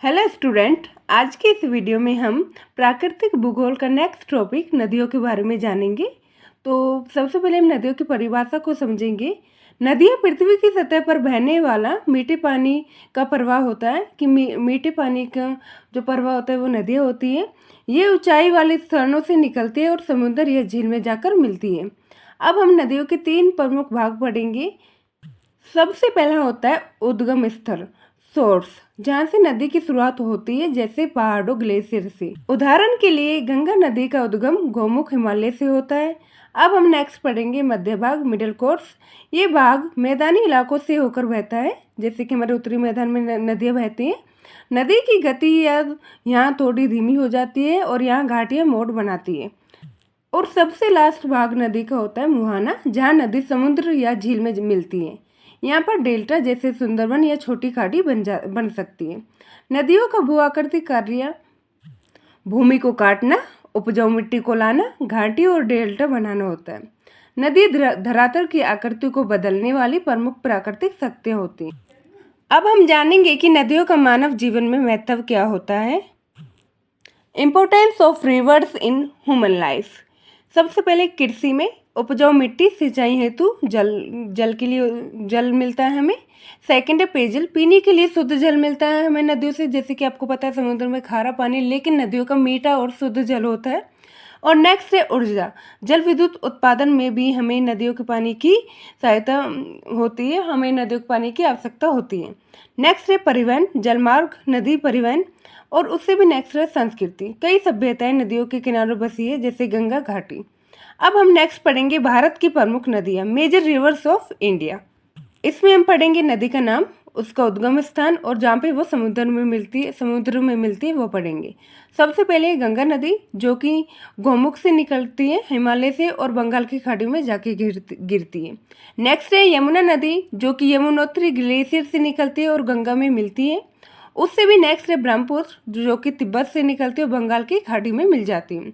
Hello student, आज के इस वीडियो में हम प्राकृतिक भूगोल का नेक्स्ट टॉपिक नदियों के बारे में जानेंगे। तो सबसे पहले हम नदियों की परिभाषा को समझेंगे। नदियाँ पृथ्वी की सतह पर बहने वाला मीठे पानी का प्रवाह होता है कि मीठे पानी का जो प्रवाह होता है वो नदियाँ होती है। ये ऊंचाई वाले स्थानों से निकलती है और समुद्र या झील में जाकर मिलती है। अब हम नदियों के 3 प्रमुख भाग पढ़ेंगे। सबसे पहला होता है उद्गम स्थल, सोर्स, जहाँ से नदी की शुरुआत होती है, जैसे पहाड़ों, ग्लेशियर से। उदाहरण के लिए गंगा नदी का उद्गम गौमुख हिमालय से होता है। अब हम नेक्स्ट पढ़ेंगे मध्य भाग, मिडिल कोर्स। ये भाग मैदानी इलाकों से होकर बहता है, जैसे कि हमारे उत्तरी मैदान में नदियाँ बहती हैं। नदी की गति यहाँ थोड़ी धीमी हो जाती है और यहाँ घाटियाँ मोड़ बनाती है। और सबसे लास्ट भाग नदी का होता है मुहाना, जहाँ नदी समुद्र या झील में मिलती है। यहाँ पर डेल्टा जैसे सुंदरवन या छोटी खाड़ी बन सकती है। नदियों का भू आकृतिक कार्य भूमि को काटना, उपजाऊ मिट्टी को लाना, घाटी और डेल्टा बनाना होता है। नदी धरातल की आकृति को बदलने वाली प्रमुख प्राकृतिक शक्तियाँ होती हैं। अब हम जानेंगे कि नदियों का मानव जीवन में महत्व क्या होता है। Importance of reverse in human life. सबसे पहले कृषि में उपजाऊ मिट्टी, सिंचाई हेतु जल के लिए जल मिलता है हमें। सेकंड है पेयजल, पीने के लिए शुद्ध जल मिलता है हमें नदियों से, जैसे कि आपको पता है समुद्र में खारा पानी, लेकिन नदियों का मीठा और शुद्ध जल होता है। और नेक्स्ट है ऊर्जा, जल विद्युत उत्पादन में भी हमें नदियों के पानी की सहायता होती है, हमें नदियों के पानी की आवश्यकता होती है। नेक्स्ट है परिवहन, जलमार्ग, नदी परिवहन। और उससे भी नेक्स्ट है संस्कृति, कई सभ्यताएं नदियों के किनारों बसी है, जैसे गंगा घाटी। अब हम नेक्स्ट पढ़ेंगे भारत की प्रमुख नदियाँ, मेजर रिवर्स ऑफ इंडिया। इसमें हम पढ़ेंगे नदी का नाम, उसका उद्गम स्थान और जहाँ पे वो समुद्र में मिलती है वो पढ़ेंगे। सबसे पहले गंगा नदी, जो कि गौमुख से निकलती है हिमालय से और बंगाल की खाड़ी में जाके गिरती है। नेक्स्ट है यमुना नदी, जो कि यमुनोत्री ग्लेशियर से निकलती है और गंगा में मिलती है। उससे भी नेक्स्ट है ब्रह्मपुत्र, जो कि तिब्बत से निकलती है और बंगाल की खाड़ी में मिल जाती है।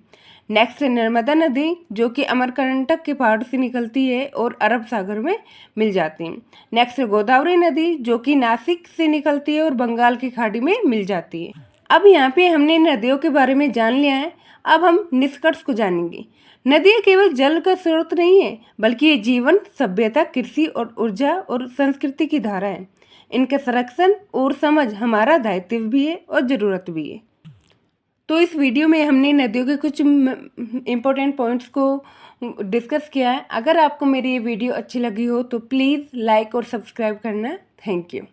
नेक्स्ट है नर्मदा नदी, जो कि अमरकंटक के पहाड़ से निकलती है और अरब सागर में मिल जाती है। नेक्स्ट है गोदावरी नदी, जो कि नासिक से निकलती है और बंगाल की खाड़ी में मिल जाती है। अब यहाँ पे हमने नदियों के बारे में जान लिया है। अब हम निष्कर्ष को जानेंगे। नदियाँ केवल जल का स्रोत नहीं है, बल्कि ये जीवन, सभ्यता, कृषि और ऊर्जा और संस्कृति की धारा है। इनके संरक्षण और समझ हमारा दायित्व भी है और ज़रूरत भी है। तो इस वीडियो में हमने नदियों के कुछ इम्पोर्टेंट पॉइंट्स को डिस्कस किया है। अगर आपको मेरी ये वीडियो अच्छी लगी हो तो प्लीज़ लाइक और सब्सक्राइब करना। Thank you.